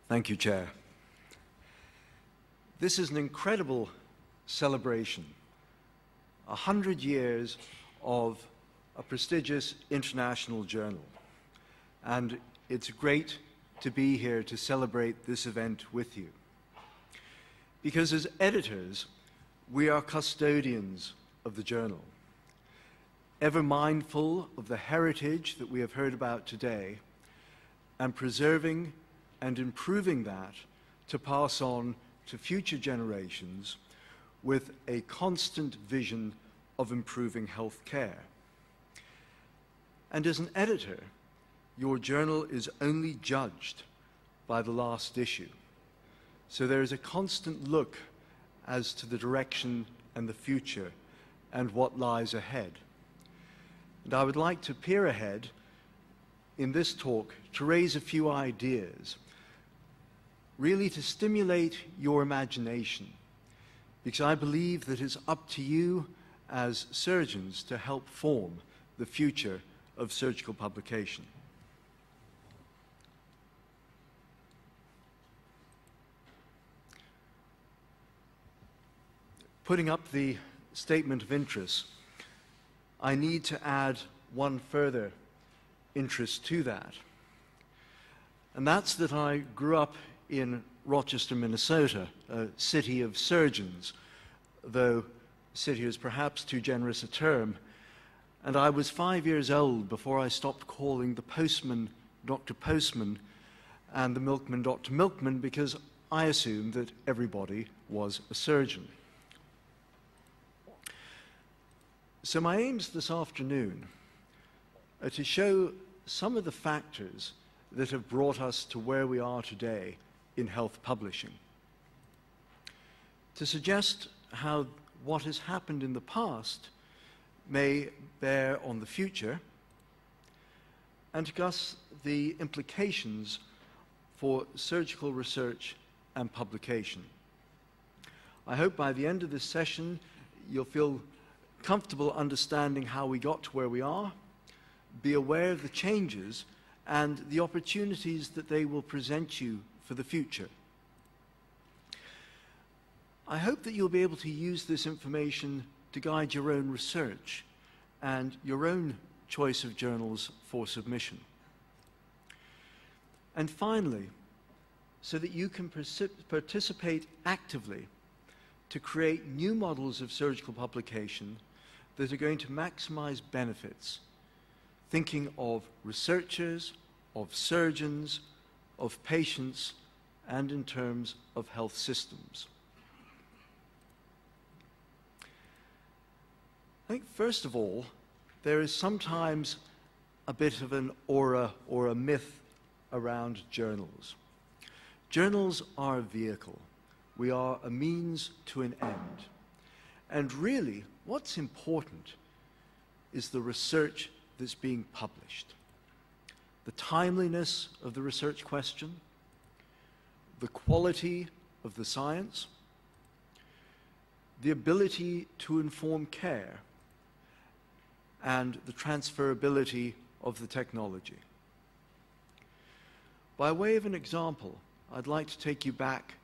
Thank you, Chair. This is an incredible celebration. 100 years of a prestigious international journal. And it's great to be here to celebrate this event with you. Because as editors, we are custodians of the journal, ever mindful of the heritage that we have heard about today, and preserving and improving that to pass on to future generations with a constant vision of improving health care. And as an editor, your journal is only judged by the last issue. So there is a constant look as to the direction and the future and what lies ahead. And I would like to peer ahead in this talk to raise a few ideas, really to stimulate your imagination, because I believe that it's up to you as surgeons to help form the future of surgical publication. Putting up the statement of interest, I need to add one further interest to that. And that's that I grew up in Rochester, Minnesota, a city of surgeons, though city is perhaps too generous a term. And I was 5 years old before I stopped calling the postman Dr. Postman and the milkman Dr. Milkman, because I assumed that everybody was a surgeon. So my aims this afternoon are to show some of the factors that have brought us to where we are today in health publishing, to suggest how what has happened in the past may bear on the future, and discuss the implications for surgical research and publication. I hope by the end of this session you'll feel comfortable understanding how we got to where we are, be aware of the changes and the opportunities that they will present you for the future. I hope that you'll be able to use this information to guide your own research and your own choice of journals for submission. And finally, so that you can participate actively to create new models of surgical publication that are going to maximize benefits, thinking of researchers, of surgeons, of patients, and in terms of health systems. I think, first of all, there is sometimes a bit of an aura or a myth around journals. Journals are a vehicle. We are a means to an end. And really, what's important is the research that's being published, the timeliness of the research question, the quality of the science, the ability to inform care, and the transferability of the technology. By way of an example, I'd like to take you back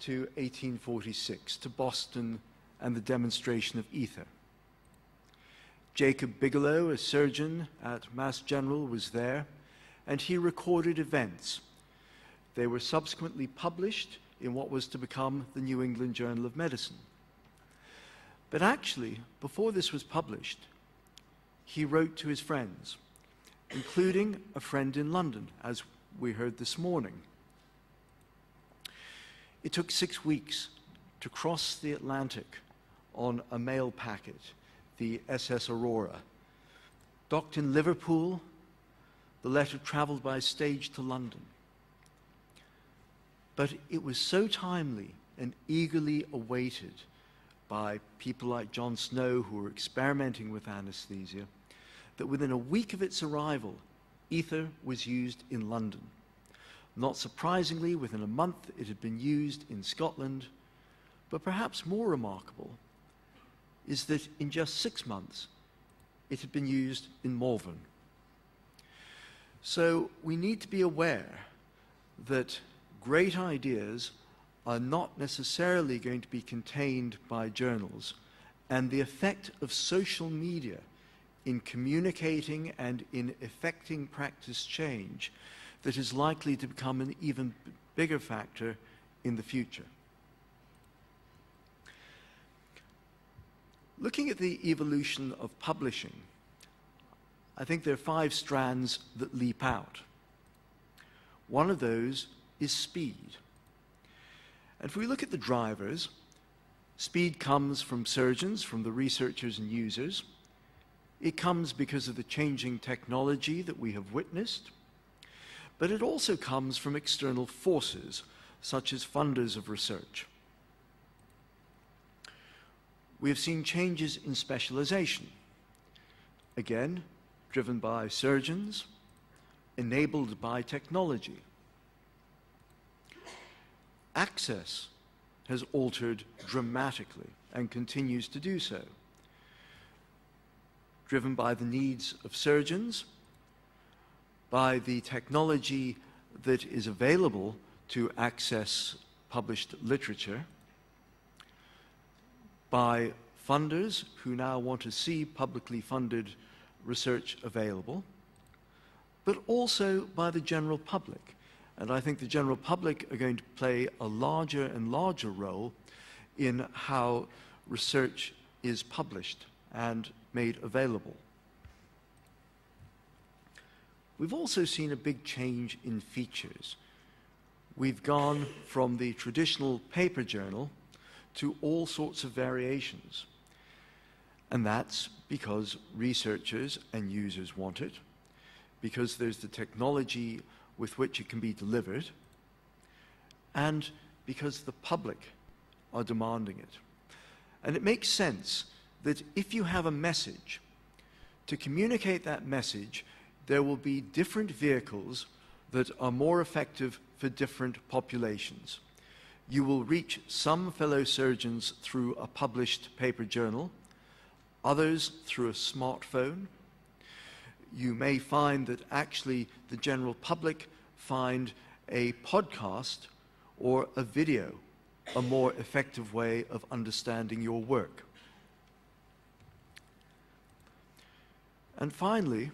to 1846, to Boston and the demonstration of ether. Jacob Bigelow, a surgeon at Mass General, was there, and he recorded events. They were subsequently published in what was to become the New England Journal of Medicine. But actually, before this was published, he wrote to his friends, including a friend in London, as we heard this morning. It took 6 weeks to cross the Atlantic on a mail packet, the SS Aurora. Docked in Liverpool, the letter traveled by stage to London. But it was so timely and eagerly awaited by people like John Snow, who were experimenting with anesthesia, that within a week of its arrival, ether was used in London. Not surprisingly, within a month it had been used in Scotland, but perhaps more remarkable is that in just 6 months it had been used in Malvern. So we need to be aware that great ideas are not necessarily going to be contained by journals, and the effect of social media in communicating and in effecting practice change that is likely to become an even bigger factor in the future. Looking at the evolution of publishing, I think there are 5 strands that leap out. One of those is speed. And if we look at the drivers, speed comes from surgeons, from the researchers and users. It comes because of the changing technology that we have witnessed, but it also comes from external forces, such as funders of research. We have seen changes in specialization, again, driven by surgeons, enabled by technology. Access has altered dramatically and continues to do so, driven by the needs of surgeons, by the technology that is available to access published literature, by funders who now want to see publicly funded research available, but also by the general public. And I think the general public are going to play a larger and larger role in how research is published and made available. We've also seen a big change in features. We've gone from the traditional paper journal to all sorts of variations. And that's because researchers and users want it, because there's the technology with which it can be delivered, and because the public are demanding it. And it makes sense that if you have a message, to communicate that message, there will be different vehicles that are more effective for different populations. You will reach some fellow surgeons through a published paper journal, others through a smartphone. You may find that actually the general public find a podcast or a video a more effective way of understanding your work. And finally,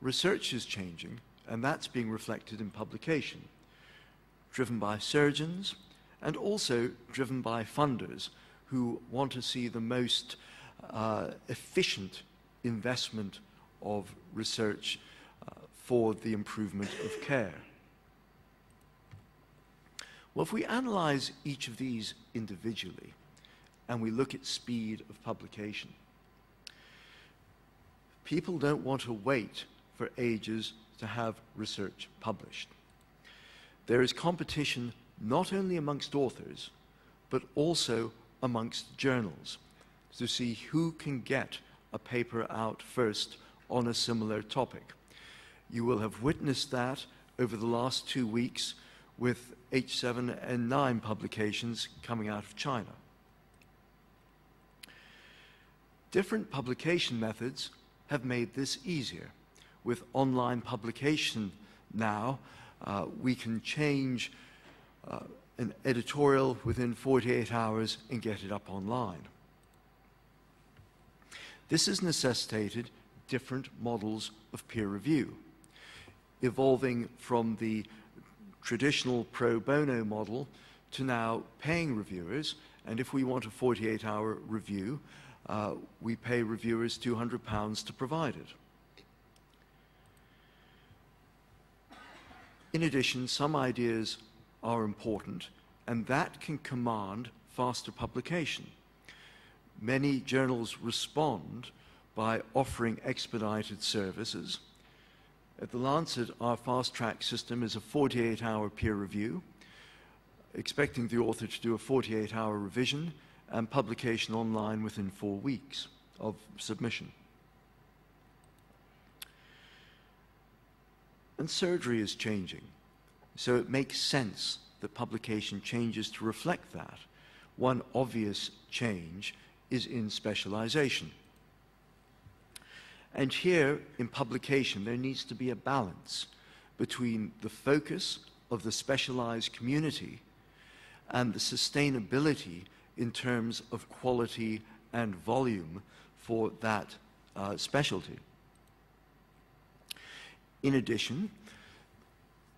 research is changing, and that's being reflected in publication, driven by surgeons and also driven by funders who want to see the most efficient investment of research for the improvement of care. Well, if we analyze each of these individually and we look at speed of publication, people don't want to wait for ages to have research published. There is competition not only amongst authors, but also amongst journals to see who can get a paper out first on a similar topic. You will have witnessed that over the last 2 weeks with H7N9 publications coming out of China. Different publication methods have made this easier. With online publication now, we can change an editorial within 48 hours and get it up online. This has necessitated different models of peer review, evolving from the traditional pro bono model to now paying reviewers. And if we want a 48-hour review, we pay reviewers £200 to provide it. In addition, some ideas are important, and that can command faster publication. Many journals respond by offering expedited services. At The Lancet, our fast-track system is a 48-hour peer review, expecting the author to do a 48-hour revision and publication online within 4 weeks of submission. And surgery is changing, so it makes sense that publication changes to reflect that. One obvious change is in specialization. And here, in publication, there needs to be a balance between the focus of the specialized community and the sustainability in terms of quality and volume for that specialty. In addition,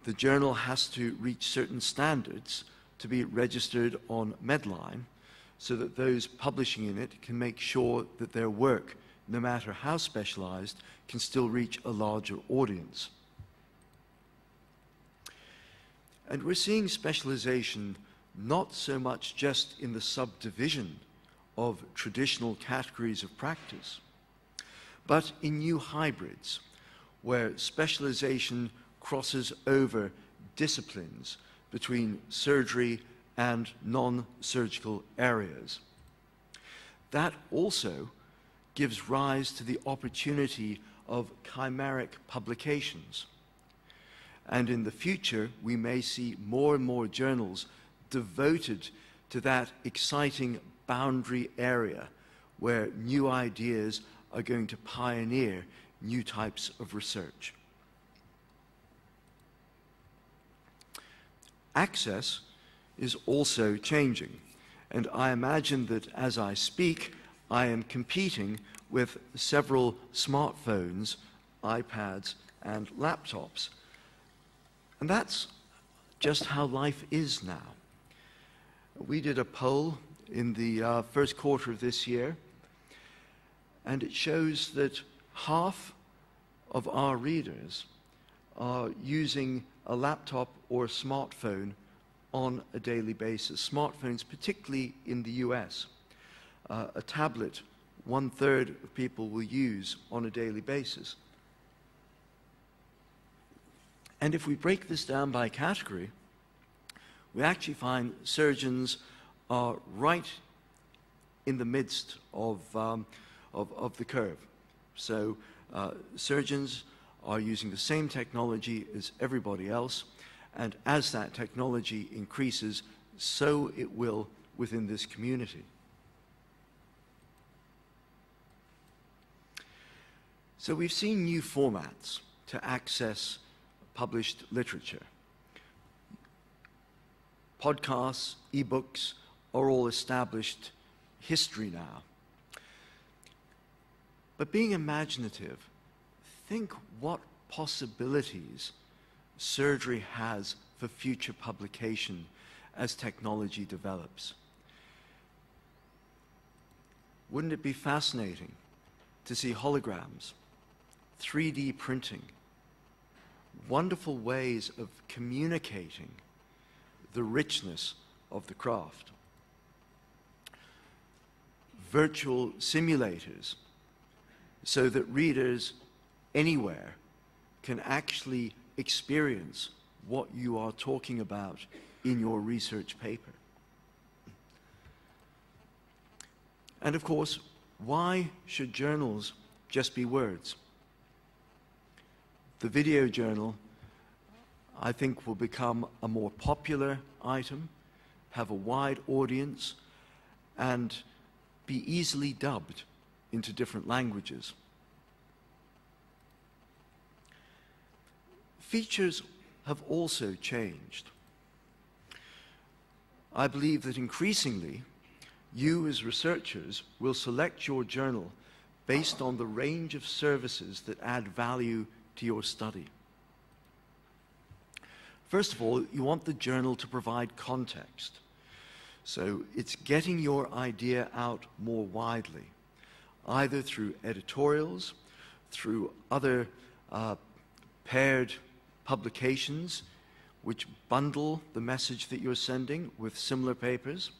the journal has to reach certain standards to be registered on Medline so that those publishing in it can make sure that their work, no matter how specialized, can still reach a larger audience. And we're seeing specialization not so much just in the subdivision of traditional categories of practice, but in new hybrids where specialization crosses over disciplines between surgery and non-surgical areas. That also gives rise to the opportunity of chimeric publications. And in the future, we may see more and more journals devoted to that exciting boundary area where new ideas are going to pioneer new types of research. Access is also changing, and I imagine that as I speak, I am competing with several smartphones, iPads, and laptops. And that's just how life is now. We did a poll in the first quarter of this year, and it shows that half of our readers are using a laptop or a smartphone on a daily basis. Smartphones, particularly in the US. A tablet, 1/3 of people will use on a daily basis. And if we break this down by category, we actually find surgeons are right in the midst of the curve. So surgeons are using the same technology as everybody else, and as that technology increases, so it will within this community. So we've seen new formats to access published literature. Podcasts, ebooks are all established history now. But being imaginative, think what possibilities surgery has for future publication as technology develops. Wouldn't it be fascinating to see holograms, 3D printing, wonderful ways of communicating the richness of the craft? Virtual simulators, so that readers anywhere can actually experience what you are talking about in your research paper. And of course, why should journals just be words? The video journal, I think, will become a more popular item, have a wide audience, and be easily dubbed into different languages. Features have also changed. I believe that increasingly, you as researchers will select your journal based on the range of services that add value to your study. First of all, you want the journal to provide context. So it's getting your idea out more widely, either through editorials, through other paired publications which bundle the message that you're sending with similar papers.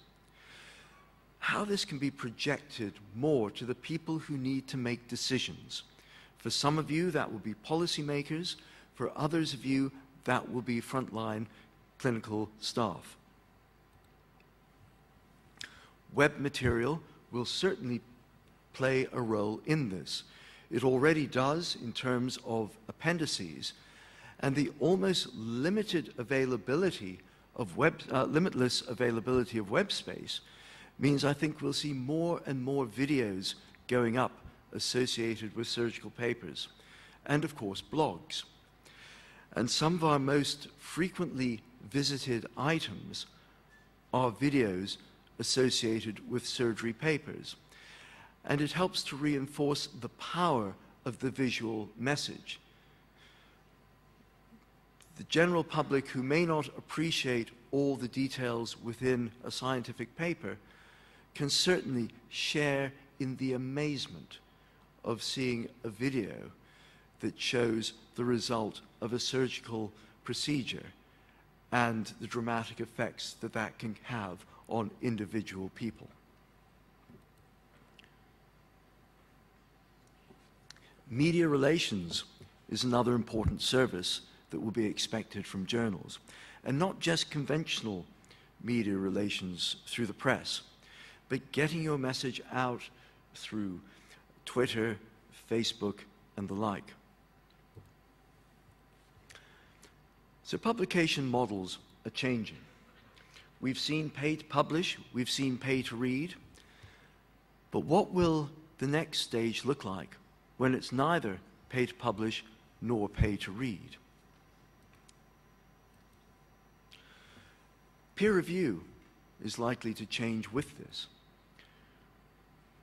How this can be projected more to the people who need to make decisions. For some of you, that will be policymakers. For others of you, that will be frontline clinical staff. Web material will certainly play a role in this. It already does in terms of appendices, and the almost limitless availability of web space means I think we'll see more and more videos going up associated with surgical papers, and of course blogs. And some of our most frequently visited items are videos associated with surgery papers. And it helps to reinforce the power of the visual message. The general public who may not appreciate all the details within a scientific paper can certainly share in the amazement of seeing a video that shows the result of a surgical procedure and the dramatic effects that that can have on individual people. Media relations is another important service that will be expected from journals, and not just conventional media relations through the press, but getting your message out through Twitter, Facebook, and the like. So publication models are changing. We've seen pay to publish, we've seen pay to read, but what will the next stage look like when it's neither pay to publish nor pay to read? Peer review is likely to change with this.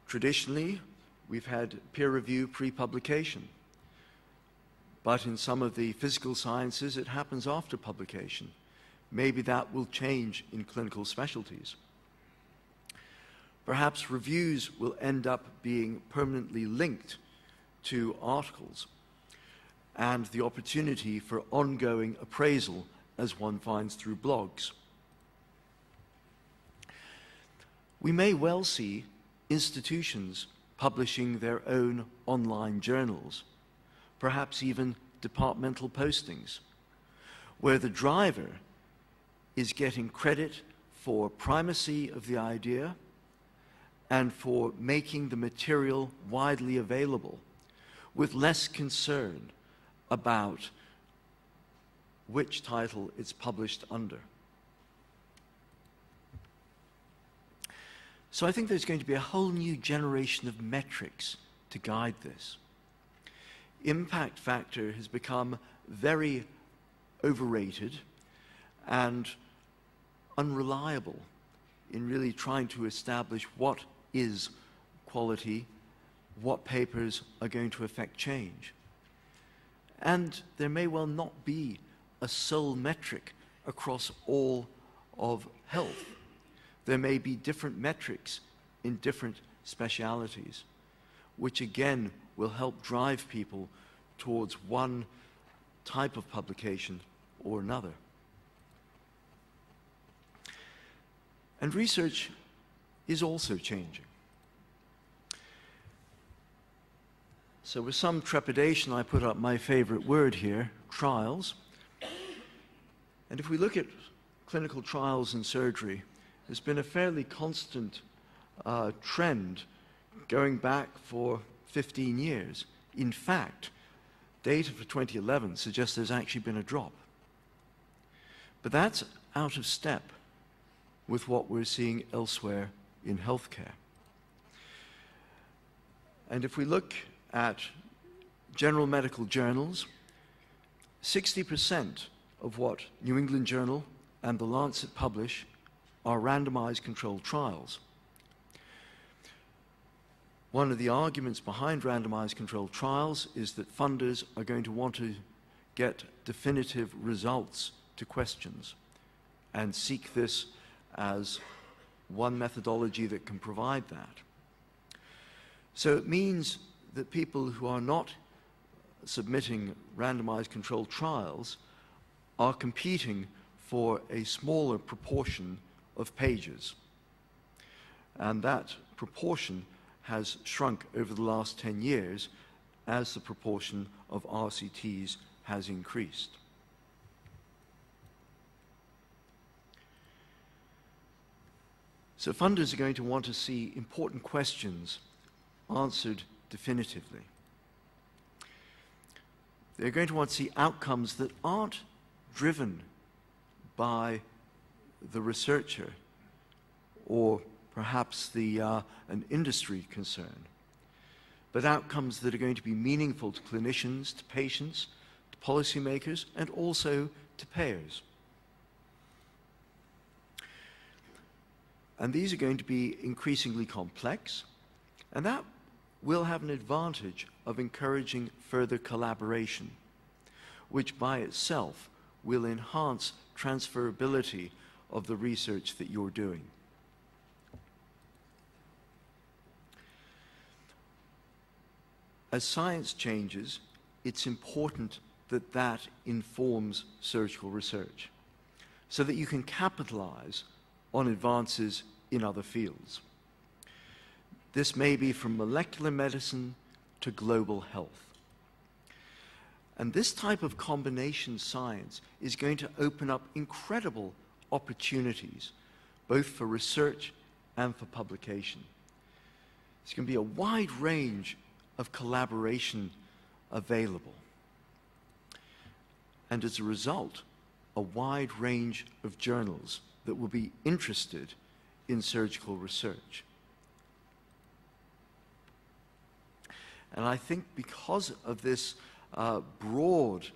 Traditionally, we've had peer review pre-publication, but in some of the physical sciences, it happens after publication. Maybe that will change in clinical specialties. Perhaps reviews will end up being permanently linked to articles and the opportunity for ongoing appraisal as one finds through blogs. We may well see institutions publishing their own online journals, perhaps even departmental postings, where the driver is getting credit for primacy of the idea and for making the material widely available, with less concern about which title it's published under. So I think there's going to be a whole new generation of metrics to guide this. Impact factor has become very overrated and unreliable in really trying to establish what is quality, what papers are going to affect change. And there may well not be a sole metric across all of health. There may be different metrics in different specialities, which again will help drive people towards one type of publication or another. And research is also changing. So with some trepidation, I put up my favorite word here, trials. And if we look at clinical trials in surgery, there's been a fairly constant trend going back for 15 years. In fact, data for 2011 suggests there's actually been a drop. But that's out of step with what we're seeing elsewhere in healthcare. And if we look at general medical journals, 60% of what New England Journal and The Lancet publish are randomized controlled trials. One of the arguments behind randomized controlled trials is that funders are going to want to get definitive results to questions and seek this as one methodology that can provide that. So it means that people who are not submitting randomized controlled trials are competing for a smaller proportion of pages. And that proportion has shrunk over the last 10 years as the proportion of RCTs has increased. So funders are going to want to see important questions answered definitively. They're going to want to see outcomes that aren't driven by the researcher or perhaps an industry concern, but outcomes that are going to be meaningful to clinicians, to patients, to to policymakers, and also to payers. And these are going to be increasingly complex, and that will have an advantage of encouraging further collaboration, which by itself will enhance transferability of the research that you're doing. As science changes, it's important that that informs surgical research so that you can capitalize on advances in other fields. This may be from molecular medicine to global health. And this type of combination science is going to open up incredible opportunities, both for research and for publication. There's going to be a wide range of collaboration available. And as a result, a wide range of journals that will be interested in surgical research. And I think because of this broad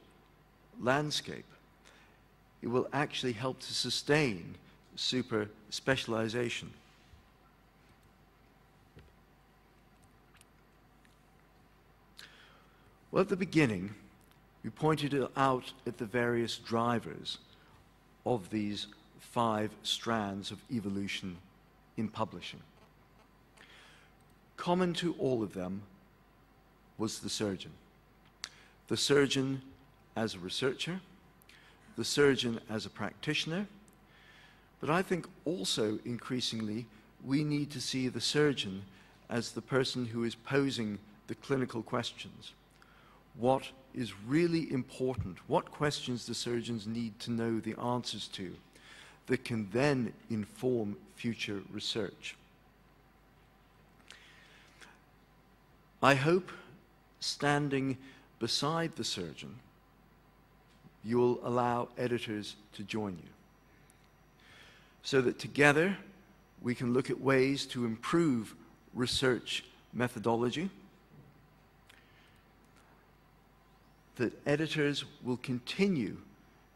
landscape, it will actually help to sustain super specialization. Well, at the beginning, we pointed out at the various drivers of these 5 strands of evolution in publishing. Common to all of them was the surgeon. The surgeon as a researcher, the surgeon as a practitioner, but I think also increasingly we need to see the surgeon as the person who is posing the clinical questions. What is really important? What questions do surgeons need to know the answers to that can then inform future research? I hope, standing beside the surgeon, you'll allow editors to join you, so that together we can look at ways to improve research methodology, that editors will continue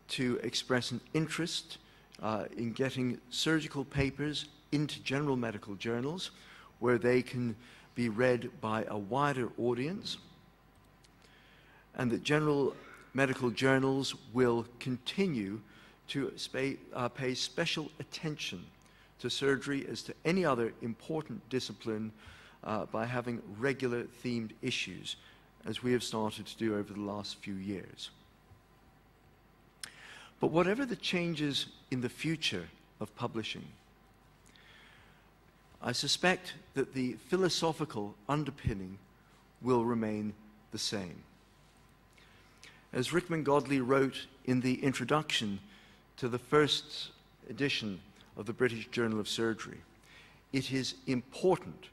to express an interest in getting surgical papers into general medical journals where they can be read by a wider audience, and that general medical journals will continue to pay special attention to surgery as to any other important discipline by having regular themed issues, as we have started to do over the last few years. But whatever the changes in the future of publishing, I suspect that the philosophical underpinning will remain the same. As Rickman Godley wrote in the introduction to the first edition of the British Journal of Surgery, it is important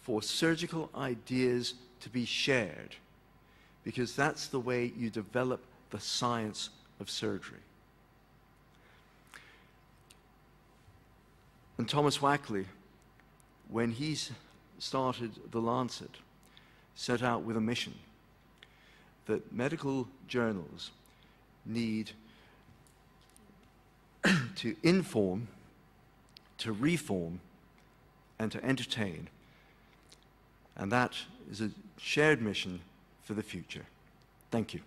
for surgical ideas to be shared, because that's the way you develop the science of surgery. And Thomas Wackley, when he started The Lancet, set out with a mission that medical journals need to inform, to reform, and to entertain. And that is a shared mission for the future. Thank you.